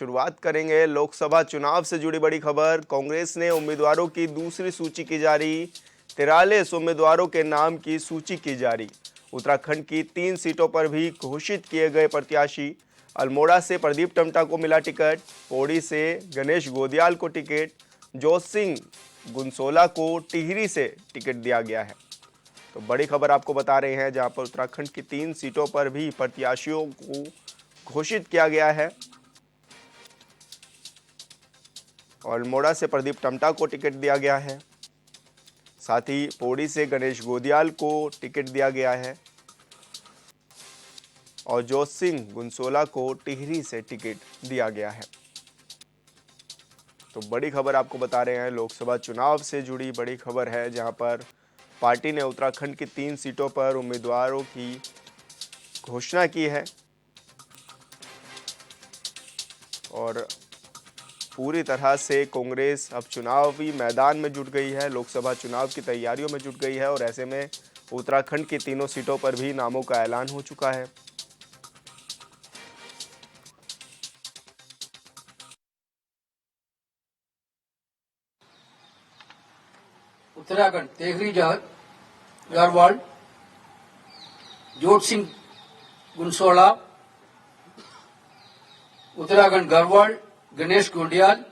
शुरुआत करेंगे लोकसभा चुनाव से जुड़ी बड़ी खबर। कांग्रेस ने उम्मीदवारों की दूसरी सूची की जारी। 43 उम्मीदवारों के नाम की सूची की जारी। उत्तराखंड की 3 सीटों पर भी घोषित किए गए प्रत्याशी। अल्मोड़ा से प्रदीप टम्टा को मिला टिकट। पौड़ी से गणेश गोदियाल को टिकट। जोत सिंह गुनसोला को टिहरी से टिकट दिया गया है। तो बड़ी खबर आपको बता रहे हैं, जहां पर उत्तराखंड की 3 सीटों पर भी प्रत्याशियों को घोषित किया गया है। और अल्मोड़ा से प्रदीप टम्टा को टिकट दिया गया है। साथ ही पौड़ी से गणेश गोदियाल को टिकट दिया गया है और जोत सिंह गुनसोला को टिहरी से टिकट दिया गया है। तो बड़ी खबर आपको बता रहे हैं, लोकसभा चुनाव से जुड़ी बड़ी खबर है, जहां पर पार्टी ने उत्तराखंड की 3 सीटों पर उम्मीदवारों की घोषणा की है और पूरी तरह से कांग्रेस अब चुनावी मैदान में जुट गई है, लोकसभा चुनाव की तैयारियों में जुट गई है और ऐसे में उत्तराखंड की तीनों सीटों पर भी नामों का ऐलान हो चुका है। उत्तराखंड तेहरी गढ़वाल, जोत सिंह गुनसोला, उत्तराखंड गढ़वाल गणेश गोडियाल,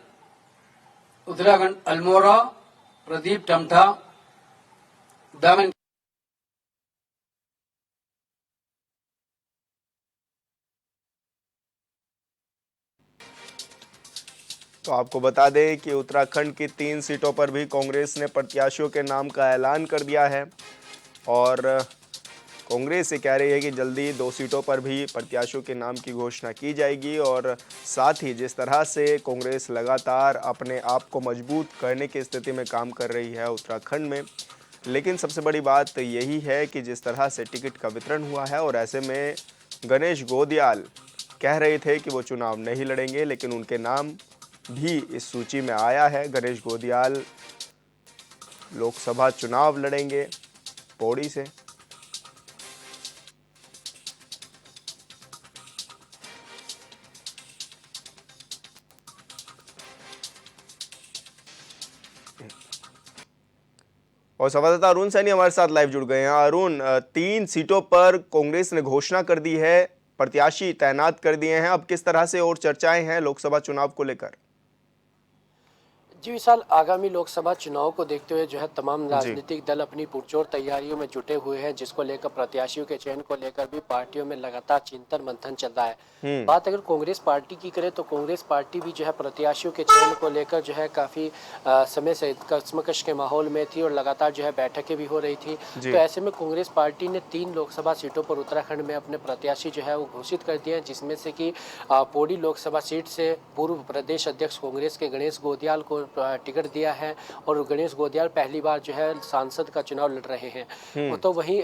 उत्तराखंड अल्मोड़ा प्रदीप टम्टा, दामन। तो आपको बता दें कि उत्तराखंड की 3 सीटों पर भी कांग्रेस ने प्रत्याशियों के नाम का ऐलान कर दिया है और कांग्रेस ये कह रही है कि जल्दी 2 सीटों पर भी प्रत्याशियों के नाम की घोषणा की जाएगी। और साथ ही जिस तरह से कांग्रेस लगातार अपने आप को मजबूत करने की स्थिति में काम कर रही है उत्तराखंड में, लेकिन सबसे बड़ी बात यही है कि जिस तरह से टिकट का वितरण हुआ है और ऐसे में गणेश गोदियाल कह रहे थे कि वो चुनाव नहीं लड़ेंगे, लेकिन उनके नाम भी इस सूची में आया है। गणेश गोदियाल लोकसभा चुनाव लड़ेंगे पौड़ी से। और संवाददाता अरुण सैनी हमारे साथ लाइव जुड़ गए हैं। अरुण, 3 सीटों पर कांग्रेस ने घोषणा कर दी है, प्रत्याशी तैनात कर दिए हैं, अब किस तरह से और चर्चाएं हैं लोकसभा चुनाव को लेकर? जी विशाल, आगामी लोकसभा चुनाव को देखते हुए जो है तमाम जी। राजनीतिक दल अपनी पुरजोर तैयारियों में जुटे हुए हैं, जिसको लेकर प्रत्याशियों के चयन को लेकर भी पार्टियों में लगातार चिंतन मंथन चल रहा है। बात अगर कांग्रेस पार्टी की करें तो कांग्रेस पार्टी भी जो है प्रत्याशियों के चयन को लेकर जो है काफी समय से कश्मकश के माहौल में थी और लगातार जो है बैठकें भी हो रही थी। तो ऐसे में कांग्रेस पार्टी ने 3 लोकसभा सीटों पर उत्तराखंड में अपने प्रत्याशी जो है वो घोषित कर दिए हैं, जिसमें से कि पौड़ी लोकसभा सीट से पूर्व प्रदेश अध्यक्ष कांग्रेस के गणेश गोदियाल को टिकट दिया है और गणेश गोदियाल पहली बार जो है सांसद का चुनाव लड़ रहे हैं। तो वहीं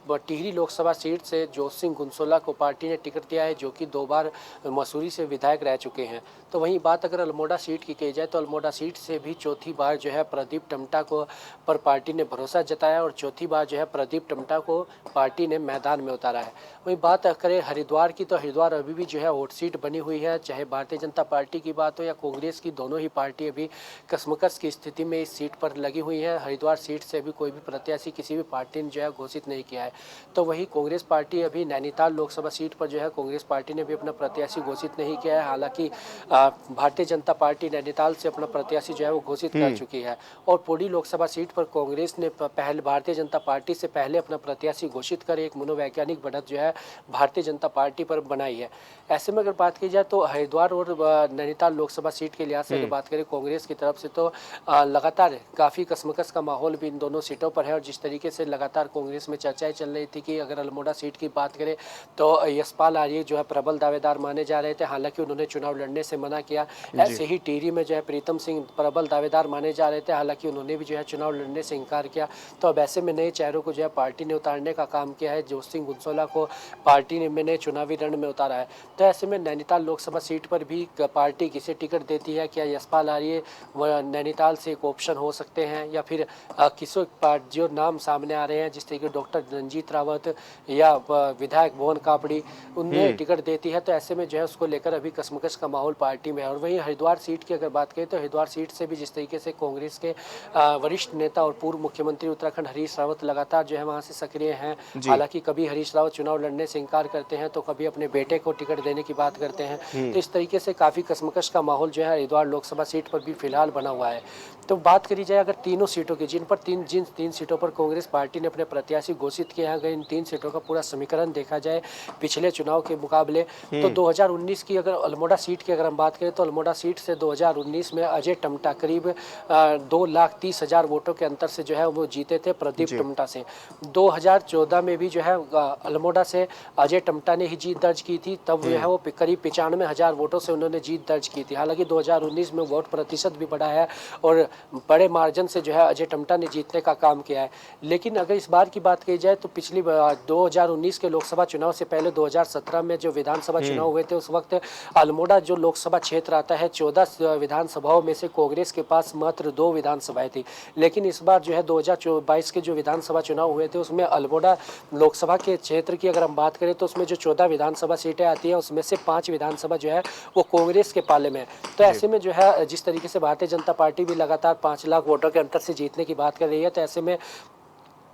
टिहरी लोकसभा सीट से जोत सिंह गुनसोला को पार्टी ने टिकट दिया है, जो कि 2 बार मसूरी से विधायक रह चुके हैं। तो वहीं बात अगर अल्मोड़ा सीट की कही तो अल्मोड़ा सीट से भी चौथी बार जो है प्रदीप टम्टा को पर पार्टी ने भरोसा जताया और चौथी बार जो है प्रदीप टम्टा को पार्टी ने मैदान में उतारा है। वहीं बात करें हरिद्वार की तो हरिद्वार अभी भी जो है हॉट सीट बनी हुई है, चाहे भारतीय जनता पार्टी की बात हो या कांग्रेस की, दोनों ही पार्टी अभी कसमकस की स्थिति में इस सीट पर लगी हुई है। हरिद्वार सीट से भी कोई भी प्रत्याशी किसी भी पार्टी ने जो है घोषित नहीं किया है। तो वही कांग्रेस पार्टी अभी नैनीताल लोकसभा सीट पर जो है कांग्रेस पार्टी ने भी अपना प्रत्याशी घोषित नहीं किया है। हालांकि भारतीय जनता पार्टी नैनीताल से अपना प्रत्याशी जो है वो घोषित कर चुकी है और पौड़ी लोकसभा सीट पर कांग्रेस ने पहले भारतीय जनता पार्टी से पहले अपना प्रत्याशी घोषित कर एक मनोवैज्ञानिक बढ़त जो है भारतीय जनता पार्टी पर बनाई है। ऐसे में अगर बात की जाए तो हरिद्वार और नैनीताल लोकसभा सीट के लिहाज से अगर बात करें कांग्रेस की तरफ से तो लगातार काफ़ी कसमकस का माहौल भी इन दोनों सीटों पर है और जिस तरीके से लगातार कांग्रेस में चर्चाएं चल रही थी कि अगर अल्मोड़ा सीट की बात करें तो यशपाल आर्य जो है प्रबल दावेदार माने जा रहे थे, हालांकि उन्होंने चुनाव लड़ने से मना किया। ऐसे ही टिहरी में जो है प्रीतम सिंह प्रबल दावेदार माने जा रहे थे, हालांकि उन्होंने भी जो है चुनाव लड़ने से इनकार किया। तो अब ऐसे में नए चेहरों को जो है पार्टी ने उतारने का काम किया है। जोत सिंह गुनसोला को पार्टी ने चुनावी रण में उतारा है। तो ऐसे में नैनीताल लोकसभा सीट पर भी पार्टी किसे टिकट देती है, क्या यशपाल आर्य नैनीताल से एक ऑप्शन हो सकते हैं, या फिर किसी जो नाम सामने आ रहे हैं जिस तरीके डॉक्टर रंजीत रावत या विधायक भुवन कापड़ी, उनमें टिकट देती है, तो ऐसे में जो है उसको लेकर अभी कसमकस का माहौल पार्टी में है। और वहीं हरिद्वार सीट की अगर बात करें तो हरिद्वार सीट से भी जिस तरीके से कांग्रेस के वरिष्ठ नेता और पूर्व मुख्यमंत्री उत्तराखंड हरीश रावत लगातार जो है वहाँ से सक्रिय हैं। हालांकि कभी हरीश रावत चुनाव लड़ने से इनकार करते हैं तो कभी अपने बेटे को टिकट देने की बात करते हैं। तो इस तरीके से काफ़ी कसमकस का माहौल जो है हरिद्वार लोकसभा सीट पर भी फिलहाल बना हुआ है। तो बात करी जाए अगर तीनों सीटों की, जिन तीन सीटों पर कांग्रेस पार्टी ने अपने प्रत्याशी घोषित किए हैं, अगर इन 3 सीटों का पूरा समीकरण देखा जाए पिछले चुनाव के मुकाबले, तो 2019 की अगर अल्मोड़ा सीट की अगर हम बात करें तो अल्मोड़ा सीट से 2019 में अजय टम्टा करीब 2,30,000 वोटों के अंतर से जो है वो जीते थे प्रदीप टम्टा से। 2014 में भी जो है अल्मोड़ा से अजय टम्टा ने ही जीत दर्ज की थी, तब जो है वो करीब 95,000 वोटों से उन्होंने जीत दर्ज की थी। हालांकि 2019 में वोट प्रतिशत भी बढ़ा है और बड़े मार्जिन से जो है अजय टम्टा ने जीतने का काम किया है। लेकिन अगर इस बार की बात की जाए तो पिछली 2019 के लोकसभा चुनाव से पहले 2017 में जो विधानसभा चुनाव हुए थे, उस वक्त अल्मोड़ा जो लोकसभा क्षेत्र आता है 14 विधानसभाओं में से कांग्रेस के पास मात्र 2 विधानसभाएं थी। लेकिन इस बार जो है 2022 के जो विधानसभा चुनाव हुए थे उसमें अल्मोड़ा लोकसभा के क्षेत्र की अगर हम बात करें तो उसमें जो 14 विधानसभा सीटें आती हैं उसमें से 5 विधानसभा जो है वो कांग्रेस के पाले में है। तो ऐसे में जो है जिस तरीके से भारतीय जनता पार्टी भी लगातार 5 लाख वोटों के अंतर से जीतने की बात कर रही है, तो ऐसे में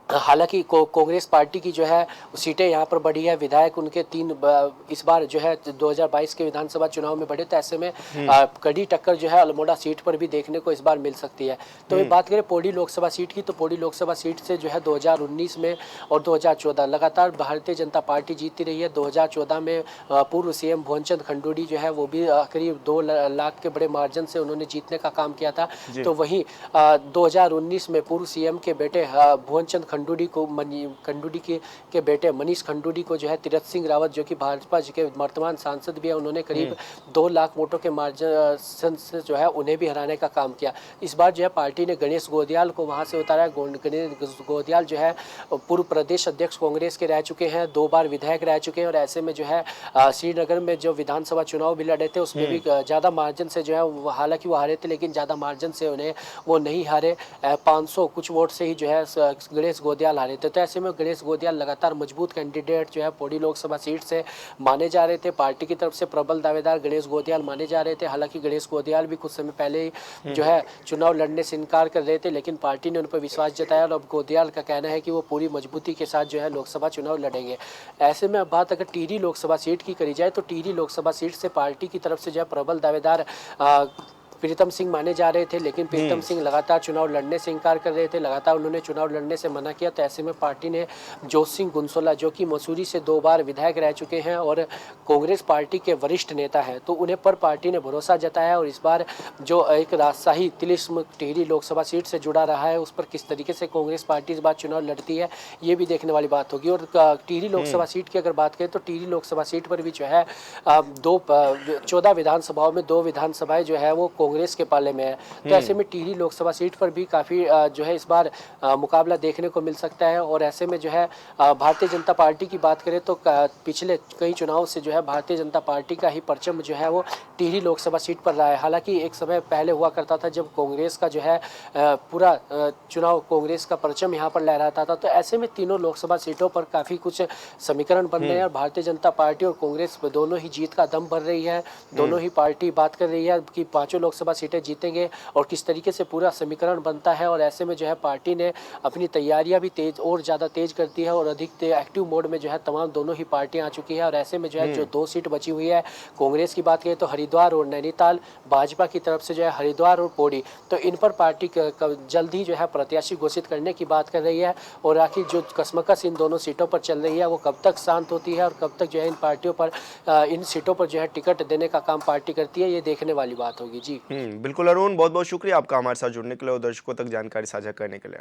हालांकि कांग्रेस पार्टी की जो है सीटें यहाँ पर बढ़ी है, विधायक उनके 3 इस बार जो है 2022 के विधानसभा चुनाव में बढ़े, तो ऐसे में कड़ी टक्कर जो है अल्मोड़ा सीट पर भी देखने को इस बार मिल सकती है। तो ये बात करें पौड़ी लोकसभा सीट की, तो पौड़ी लोकसभा सीट से जो है 2019 में और 2014 लगातार भारतीय जनता पार्टी जीतती रही है। 2014 में पूर्व सीएम भुवनचंद खंडूड़ी जो है वो भी करीब 2 लाख के बड़े मार्जिन से उन्होंने जीतने का काम किया था। तो वहीं 2019 में पूर्व सीएम के बेटे भुवनचंद खंडूड़ी के बेटे मनीष खंडूड़ी को जो है तीरथ सिंह रावत जो कि भाजपा के वर्तमान सांसद भी है, उन्होंने करीब 2 लाख वोटों के मार्जिन से जो है उन्हें भी हराने का काम किया। इस बार जो है पार्टी ने गणेश गोदियाल को वहां से उतारा। गणेश गोदियाल जो है पूर्व प्रदेश अध्यक्ष कांग्रेस के रह चुके हैं, 2 बार विधायक रह चुके हैं और ऐसे में जो है श्रीनगर में जो विधानसभा चुनाव भी लड़े थे उसमें भी ज़्यादा मार्जिन से जो है, हालांकि वो हारे थे लेकिन ज़्यादा मार्जिन से उन्हें वो नहीं हारे, 500 कुछ वोट से ही जो है गणेश गोदियाल हारे थे। तो ऐसे में गणेश गोदियाल लगातार मजबूत कैंडिडेट जो है पौड़ी लोकसभा सीट से माने जा रहे थे। पार्टी की तरफ से प्रबल दावेदार गणेश गोदियाल माने जा रहे थे। हालांकि गणेश गोदियाल भी कुछ समय पहले ही जो है चुनाव लड़ने से इनकार कर रहे थे, लेकिन पार्टी ने उन पर विश्वास जताया और अब गोदियाल का कहना है कि वो पूरी मजबूती के साथ जो है लोकसभा चुनाव लड़ेंगे। ऐसे में अब बात अगर टिहरी लोकसभा सीट की करी जाए तो टिहरी लोकसभा सीट से पार्टी की तरफ से जो है प्रबल दावेदार प्रीतम सिंह माने जा रहे थे, लेकिन प्रीतम सिंह लगातार चुनाव लड़ने से इनकार कर रहे थे, लगातार उन्होंने चुनाव लड़ने से मना किया। तो ऐसे में पार्टी ने जोत सिंह गुनसोला जो कि मसूरी से 2 बार विधायक रह चुके हैं और कांग्रेस पार्टी के वरिष्ठ नेता हैं, तो उन्हें पर पार्टी ने भरोसा जताया और इस बार जो एक राजशाही तिलिस्म टिहरी लोकसभा सीट से जुड़ा रहा है उस पर किस तरीके से कांग्रेस पार्टी इस बार चुनाव लड़ती है ये भी देखने वाली बात होगी। और टिहरी लोकसभा सीट की अगर बात करें तो टिहरी लोकसभा सीट पर भी जो है 14 विधानसभाओं में 2 विधानसभाएं जो है वो कांग्रेस के पाले में है। तो ऐसे में टिहरी लोकसभा सीट पर भी काफ़ी जो है इस बार मुकाबला देखने को मिल सकता है। और ऐसे में जो है भारतीय जनता पार्टी की बात करें तो पिछले कई चुनाव से जो है भारतीय जनता पार्टी का ही परचम जो है वो टिहरी लोकसभा सीट पर रहा है। हालांकि एक समय पहले हुआ करता था जब कांग्रेस का जो है पूरा चुनाव कांग्रेस का परचम यहाँ पर लहराता था। तो ऐसे में तीनों लोकसभा सीटों पर काफ़ी कुछ समीकरण बन रहे हैं और भारतीय जनता पार्टी और कांग्रेस दोनों ही जीत का दम भर रही है। दोनों ही पार्टी बात कर रही है कि 5 लोकसभा सीटें जीतेंगे और किस तरीके से पूरा समीकरण बनता है। और ऐसे में जो है पार्टी ने अपनी तैयारियां भी और ज़्यादा तेज कर दी है और अधिक एक्टिव मोड में जो है तमाम दोनों ही पार्टियां आ चुकी है। और ऐसे में जो है जो 2 सीट बची हुई है कांग्रेस की बात करें तो हरिद्वार और नैनीताल, भाजपा की तरफ से जो है हरिद्वार और पौड़ी, तो इन पर पार्टी जल्द ही जो है प्रत्याशी घोषित करने की बात कर रही है। और आखिर जो कसमकस इन दोनों सीटों पर चल रही है वो कब तक शांत होती है और कब तक जो है इन पार्टियों पर इन सीटों पर जो है टिकट देने का काम पार्टी करती है, ये देखने वाली बात होगी। जी बिल्कुल अरुण, बहुत बहुत शुक्रिया आपका हमारे साथ जुड़ने के लिए और दर्शकों तक जानकारी साझा करने के लिए।